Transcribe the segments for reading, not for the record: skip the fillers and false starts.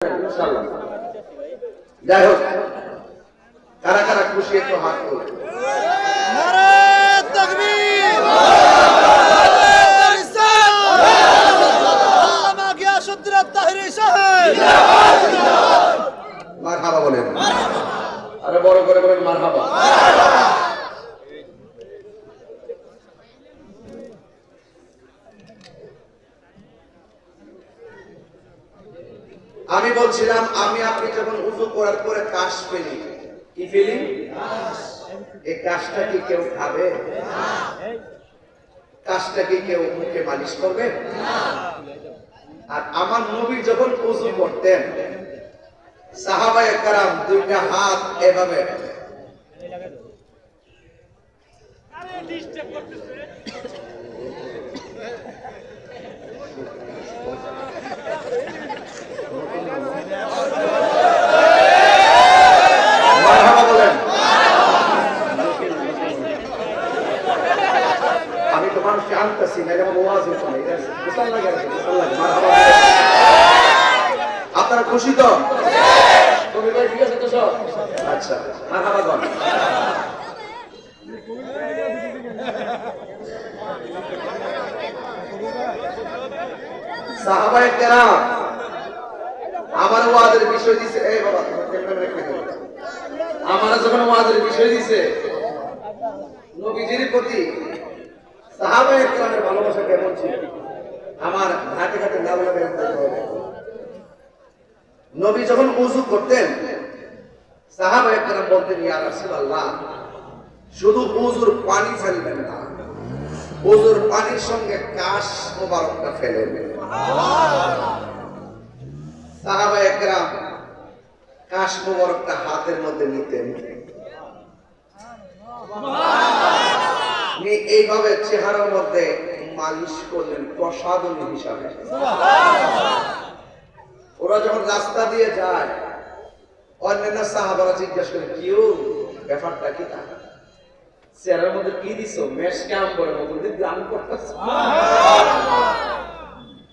আসবেন ইনশাআল্লাহ। যাই হোক, কারা কারা খুশি একটু হাত তুলুন। মারহাবা বলেন, আরে বড় করে বলেন মারহাবা। আমি বলছিলাম, আমি আপনি যখন উযু করার পরে কাশ ফেলি, কি ফেলি? এই কাশটা কি কেউ খাবে? কাশটা কি কেউ মুখে মালিশ করবে? আর আমার নবী যখন উযু করতেন, সাহাবায়ে কেরাম দুইটা হাত এভাবে মারহাবা বলেন। আমি তো মানুষকে আনতেছি না, যেমন ওয়াজ হতো না, এটা গোসল লাগে, গোসল লাগে। মারহাবা বলেন। আপনারা খুশি তো? তুমি ভাই ঠিক আছে তো সব? আচ্ছা, মারহাবা বলেন। সাহাবায়ে কেরাম আমার ওয়াজের বিষয় দিছে, এই বাবা আমার যখন ওয়াজের বিষয় দিছে নবীজির প্রতি সাহাবায়ে কেরামের ভালোবাসা কেমন ছিল, আমার ঘাটে ঘাটে না বলে বের করতে হবে। নবী যখন ওযু করতেন, সাহাবায়ে কেরাম বলতেন, ইয়া রাসূলুল্লাহ, শুধু ওযুর পানি ফেলবেন না, ওযুর পানির সঙ্গে কাশ মোবারকটা ফেলেন। সাহাবায়ে কেরাম কাশ মোবারকটা হাতের মধ্যে নিতেন, এইভাবে চেহারার মধ্যে মালিশ করলেন প্রসাদনী হিসাবে। ওরা যখন রাস্তা দিয়ে যায়, অন্যান্য সাহাবারা জিজ্ঞাসা করে, কিউ ব্যাপারটা কি? তা চেহারার মধ্যে কি দিছো? মেশকে আম্বরের মধ্যে গ্রাম করতেছ।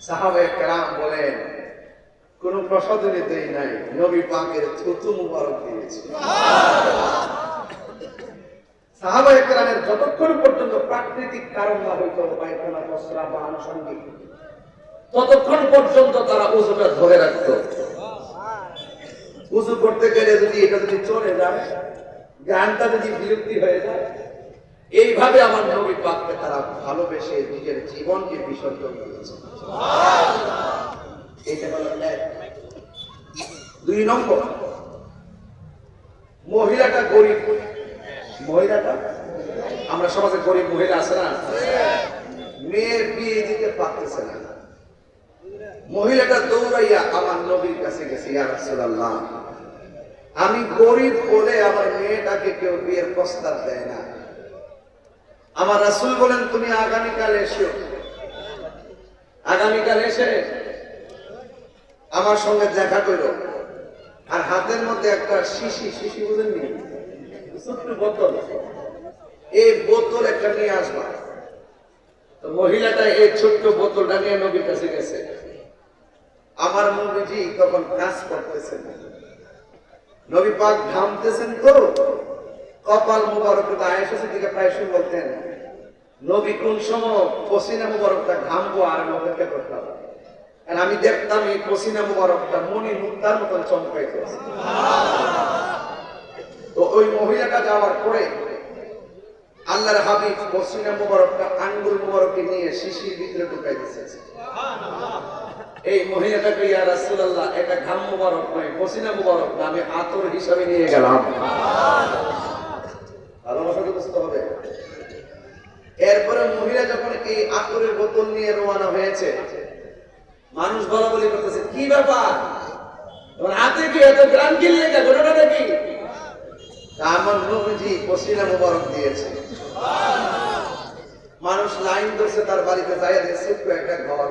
সাহাবায়ে কেরাম বলেন, কোন প্রসাদনী দেই নাই, নবী পাকের থুতু মুবারক দিয়েছি। সাহাবায়ে কেরামের যতক্ষণ পর্যন্ত প্রাকৃতিক কারণ না হইতো, পায়খানা, প্রস্রাব বা আনুষঙ্গিক, ততক্ষণ পর্যন্ত তারা ওযুটা ধরে রাখত। ওযু করতে গেলে যদি এটা যদি চলে যায়, গানটা যদি বিলুপ্তি হয়ে যায়, এইভাবে আমার নবী পাককে তারা ভালোবেসে নিজের জীবনকে বিসর্জন দিয়েছে। এটা হলো এক। 2 নম্বর, মহিলাটা গরিব। মহিলাটা, আমরা সমাজে গরিব মহিলা আছে না, মেয়ে বিয়ে দিতে পারতেছে না, মহিলাটা দৌড়াইয়া আমার নবীর কাছে গেছে, ইয়া রাসূলুল্লাহ, আমি গরিব বলে আমার মেয়েটাকে কেউ বিয়ের প্রস্তাব দেয় না। আমার রাসূল বলেন, তুমি আগামীকাল এসো, আগামীকাল এসে আমার সঙ্গে দেখা করো, আর হাতের মধ্যে একটা শিশি বুঝেননি, ছোট্ট বোতল, এই বোতল একটা নিয়ে আসবা। তো মহিলাটা এই ছোট্ট বোতলটা নিয়ে নবীর কাছে গেছে। আমার নবীজি তখন কাজ করতেছেন, নবী পাক ঘামতেছেন, তো কপাল মুবারক আয়েশা সিদ্দিকা প্রায়শ বলতেন, নবী কোন সময় পসিনা মুবারকটা ঘামবো আর অপেক্ষা করতাম, আর আমি দেখতাম এই পসিনা মুবারকটা মনি মুক্তার মতন চমকাইতে। তো ওই মহিলাটা যাওয়ার পরে আল্লাহর হাবিব পসিনা মুবারকটা আঙ্গুল মুবারকে নিয়ে শিশির ভিতরে ঢুকাই দিয়েছে। এই মহিলাটাকে, ইয়া রাসূলুল্লাহ, এটা ঘাম মুবারক নয়, পসিনা মুবারক না, আমি আতর হিসাবে নিয়ে গেলাম। ভালোবাসা বুঝতে হবে। এরপরে মহিলা যখন এই আতরের বোতল নিয়ে রওনা হয়েছে, মানুষ বলা বলি করতেছে, কি ব্যাপার, তোমার হাতে কি এত গ্রাম কিনলে, ঘটনাটা কি? আমার নবীজি পসিনা মুবারক দিয়েছে। মানুষ লাইন ধরছে, তার বাড়িতে যাইয়া দিয়েছে একটা ঘর।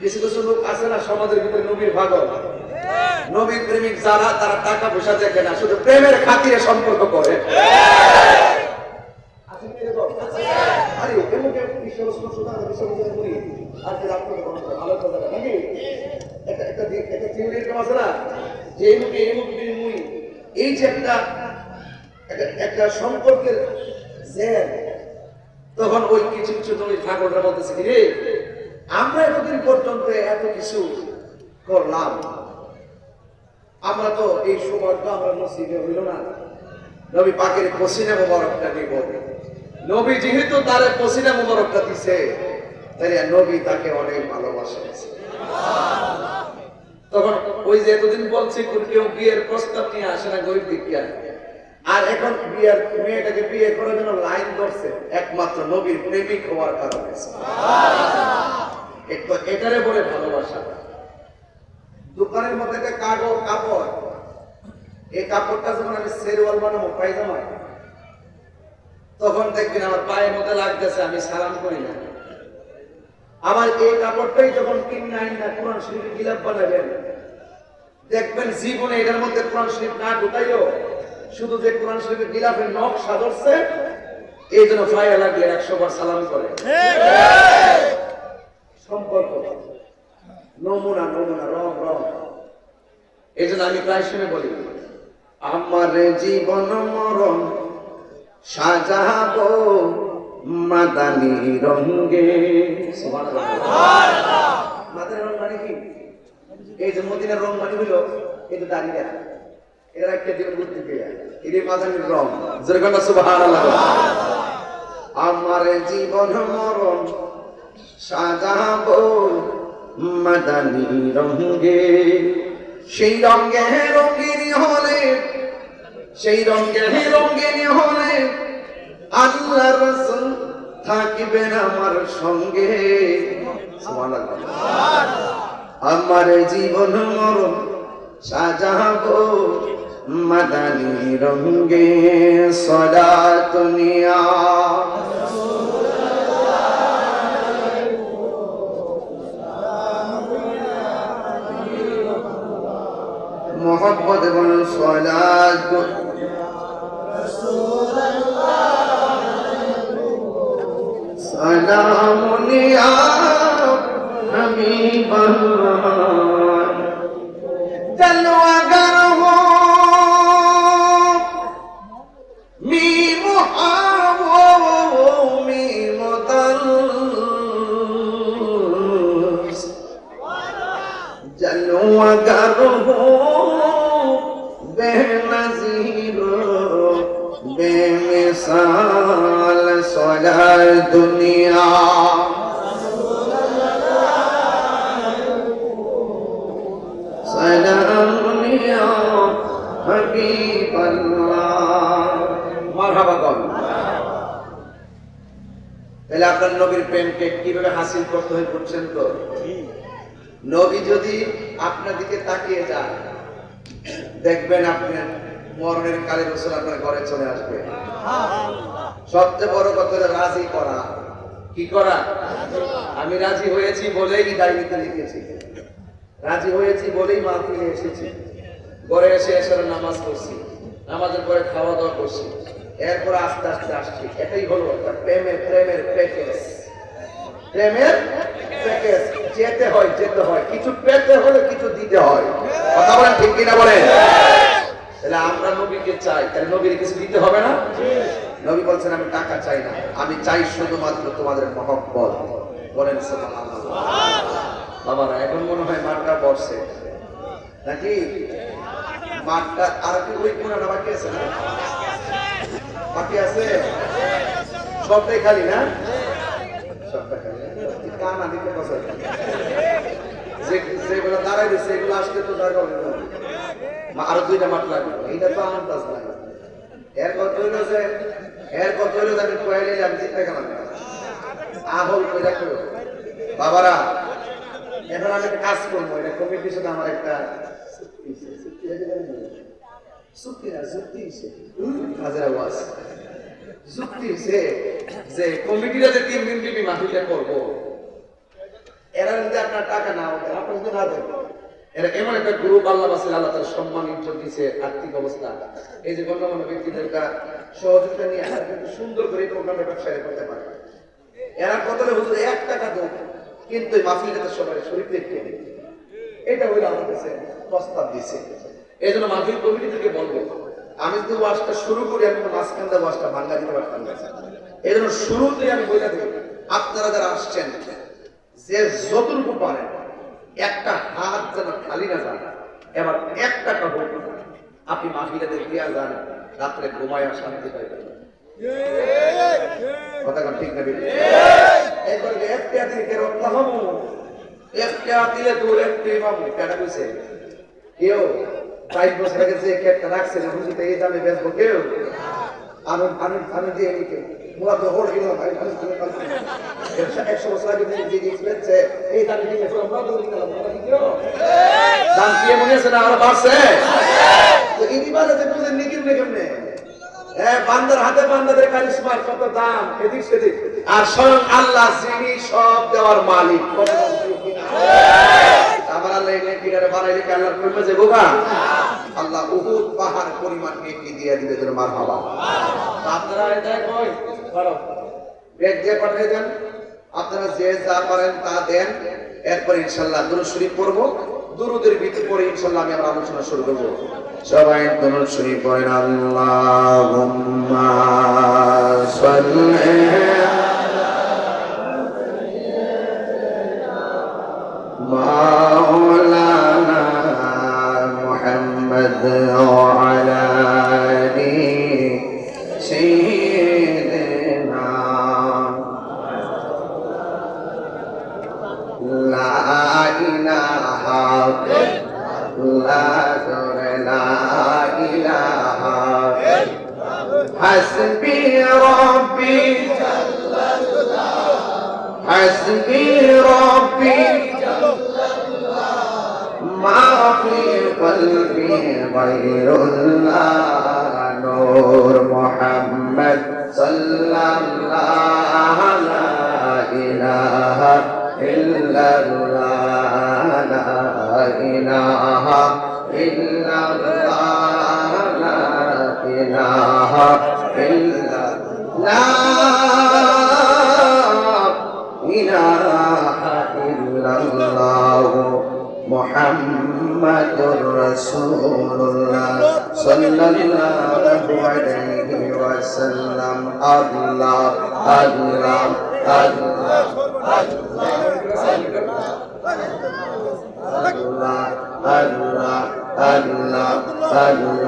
কিছু কিছু লোক আছে না সমাজের ভিতরে নবীর ভাগল, নবীর প্রেমিক যারা, তারা টাকা পয়সা দেখে না, শুধু প্রেমের খাতিরে সম্পর্ক করে। এরকম আছে না, যে এই মুখ মুই, এই যে একটা সম্পর্কের জের, তখন ওই কিছু কিছু তুমি ঠাকুররা বলতেছে কি রে, আমরা এতদিন পর্যন্ত এত কিছু করলাম, আমরা তো এই সৌভাগ্য আমরা নসিবে হইল না, নবী পাকের পসিনা মুবারকটা নিব। নবী যেহেতু তার পসিনা মুবারকটা দিছে, তাই নবী তাকে অনেক ভালোবাসেন। তখন ওই যে এতদিন বলছে কেউ বিয়ের প্রস্তাব নিয়ে আসে না গরিব বিজ্ঞান, আর এখন বিয়ের মেয়েটাকে বিয়ে করার জন্য লাইন ধরছে একমাত্র নবীর প্রেমিক হওয়ার কারণে। এটারে বলে ভালোবাসা। দোকানের মধ্যে একটা কাপড়, এই কাপড়টা যখন আমি সেরওয়াল বানাবো পায়জামায়, তখন দেখবেন আমার পায়ের মধ্যে লাগতেছে, আমি সালাম করি না। আবার এই কাপড়টাই যখন কিনে আইন না কোরআন শরীফের গিলাপ বানাবেন, দেখবেন জীবনে এটার মধ্যে কোরআন শরীফ না ঢুকাইও, শুধু যে কোরআন শরীফের গিলাফের নকশা ধরছে, এই জন্য ফায়া লাগলে 100 বার সালাম করে। সম্পর্ক, নমুনা নমুনা, রং রং। এই জন্য আমি প্রায় শুনে বলি, আমার জীবন মরণ সাজাবো মাদানি রঙে। মাদানি রং মানে কি? এই যে মদিনার রং মানে হইল এই যে দাঁড়িয়ে, এরা একটা দিন বুদ্ধি দিয়ে এই মাদানির রং, যেরকম সুবহানাল্লাহ। আমার জীবন মরণ সাজাবো মাদানি রঙে, সেই রঙে রঙিনী হলে, সেই রঙে রঙিনী হলে আল্লাহ রাসূল থাকিবেন আমার সঙ্গে। সুবহানাল্লাহ। আমার জীবন মরণ সাজাবো মাদানি রঙে, সালাতুনিয়া মোহাম্মদ এবং সালাত সালামুনিয়া হাবিবাল্লাহ, জলওয়াগার হো जलवागर हो बेनज़ीर बेमिसाल सारी दुनिया, सलामुनिया हबीबल्लाह। মারহাবা কর। তাহলে আপনার নবীর প্রেমকে কিভাবে হাসিল করতে হয় বুঝছেন তো? নবী যদি আপনার দিকে তাকিয়ে যান, দেখবেন আপনার মরণের কালে রাসূল আপনার ঘরে চলে আসবে। সবচেয়ে বড় কথা হলো রাজি করা। কি করা? আমি রাজি হয়েছি বলেই ডায়েরিতে লিখেছি, রাজি হয়েছি বলেই মাহফিলে এসেছি, ঘরে এসে এশারের নামাজ পড়ছি, নামাজের পরে খাওয়া দাওয়া করছি, এরপর আস্তে আস্তে আসছি। এটাই হলো প্রেমের প্যাকেজ। প্রেমের প্যাকেজ, যেতে হয় কিছু পেতে হলে কিছু দিতে হয়। কথা বলেন ঠিক কিনা বলেন? তাহলে আমরা নবীকে চাই, তাহলে নবীর কিছু দিতে হবে না? নবী বলছেন আমি টাকা চাই না, আমি চাই শুধুমাত্র তোমাদের মহব্বত। বলেন সুবহানাল্লাহ। বাবারা এখন মনে হয় মাঠটা বসছে নাকি? মাঠটা আর কি ওই কোণাটা বাকি আছে না? বাকি আছে? সবটাই খালি না? সবটা খালি। কানা দিকে বসে যেগুলো দাঁড়াই দিচ্ছে এগুলো আসলে তো জায়গা হবে না, আরো 2টা মাঠ লাগবে। এইটা তো আন্দাজ লাগে। এর কত হইলো যে আমি কয়ে নিলাম জিতে গেলাম আহল করে রাখবো। বাবারা এখন আমি কাজ করবো, এটা কমিটির সাথে আমার একটা যে কমিটিরা যে 3 দিন ব্যাপী মাহফিলটা করবো, এরা যদি আপনার টাকা না হতো, আপনার যদি না দেন, এরা এমন একটা গ্রুপ আল্লাহ বাসিল, আল্লাহ তার সম্মান ইজ্জত দিয়েছে, আর্থিক অবস্থা, এই যে গণ্যমান্য ব্যক্তিদেরটা সহযোগিতা নিয়ে কিন্তু সুন্দর করে এই প্রোগ্রামে ব্যবসায় করতে পারে। এরা কত হুজুর 1 টাকা দেয়, কিন্তু এই মাহফিলটাতে সবাই শরীর দেখতে নেই। এটা হইলে আমার কাছে প্রস্তাব দিছে। এই জন্য মাহফিল কমিটি থেকে বলবো, আমি যদি ওয়াজটা শুরু করি আমি মাঝখান দিয়ে ওয়াজটা ভাঙ্গা দিতে পারতাম না। এই জন্য শুরুতেই আমি বলে দেব, আপনারা যারা আসছেন যে যতটুকু পারেন একটা হাত যেন খালি না যান, এবার 1 টাকা হোক আপনি মাহফিলেতে দিয়া যান, রাত্রে ঘুমায় শান্তি পাইবেন। কথা ঠিক না? একবার 1 টাকা দিয়ে কেন আল্লাহ 1 টাকা দিলে তোর একটু ইমামু কেন কইছে কেউ 22 বছর আগে যে একটা রাখছেন হুজুরতে এই দামে বেচবো কেউ? আমি দিয়ে নিকে মূলত হোল কিলো ভাই 100 বছর আগে যে এক্সপেন্সে এই দামে নিয়ে আমরা তো নিলাম দাম কি মনে আছে না আর বাড়ছে? তো এই দিবারে যে বুঝেন নি কেমনে বান্দার হাতে বান্দাদের কারিশমার কত দাম এদিক সেদিক, আর স্বয়ং আল্লাহ যিনি সব দেওয়ার মালিক। আবার আল্লাহ এই নেকিটারে বানাইলে কি আল্লাহর কইমা যাবো গা? আল্লাহ উহুদ পাহাড় পরিমাণ নেকি দিয়ে দিবে যেন মারহাবা। আপনারা এটা কই করো ব্যাগ দিয়ে পাঠিয়ে দেন, আপনারা যে যা পারেন তা দেন। এরপর ইনশাআল্লাহ দুরূদ শরীফ পড়ব, দুরূদের ভিতরে পড়ে ইনশাআল্লাহ আমি আমার আলোচনা শুরু করব। সবাই দুরূদ শরীফ পড়েন। আল্লাহুম্মা সাল্লি মাওলানা মুহাম্মদ ওয়া আলা আলি সাইয়্যিদিনা লা ইলাহা হাসবি রব্বি হাসবি রব্বি মা ফি কলবি গায়রুল্লাহ নূর মুহাম্মদ সাল্লাল্লাহু লা ইলাহা ইল্লাল্লাহ লা ইলাহা ইল্লাল্লাহ লা ইলাহা ইল্লাল্লাহ মুহাম্মাদুর রাসূলুল্লাহ সাল্লাল্লাহু আলাইহি ওয়াসাল্লাম। আল্লাহ আল্লাহ আল্লাহ আল্লাহ আল্লাহ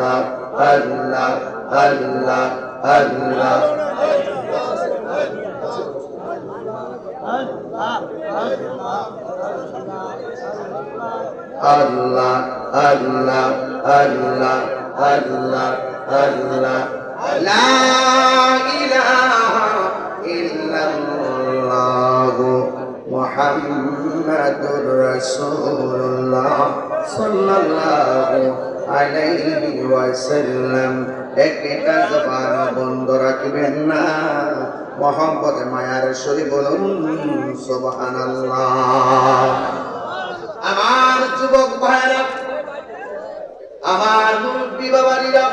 আল্লাহ আল্লাহ আল্লাহ আল্লাহ আল্লাহ আল্লাহ আল্লাহ আল্লাহ আল্লাহ আল্লাহ লা ইলাহা ইল্লাল্লাহ মুহাম্মাদুর রাসূলুল্লাহ সাল্লাল্লাহু আলাইহি ওয়াসাল্লাম। একটা জবান বন্ধ রাখবেন না, মোহাম্মদে মায়ার শরীফ বলুন সুবহানাল্লাহ। আমার যুবক ভাইরা, আমার মুরব্বি বাবারা,